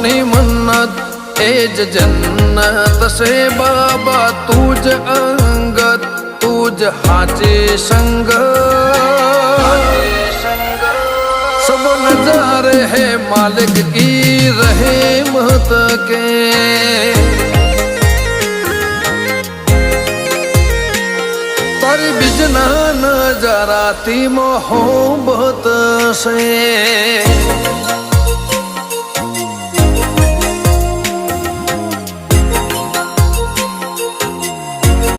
ની મન્નત એ જ જન્નત છે બાબા તુજ અંગત તુજ હાચી સંગ सब नजारे है मालिक की रहमत के तारी बिजना नजाराती मोहब्बत से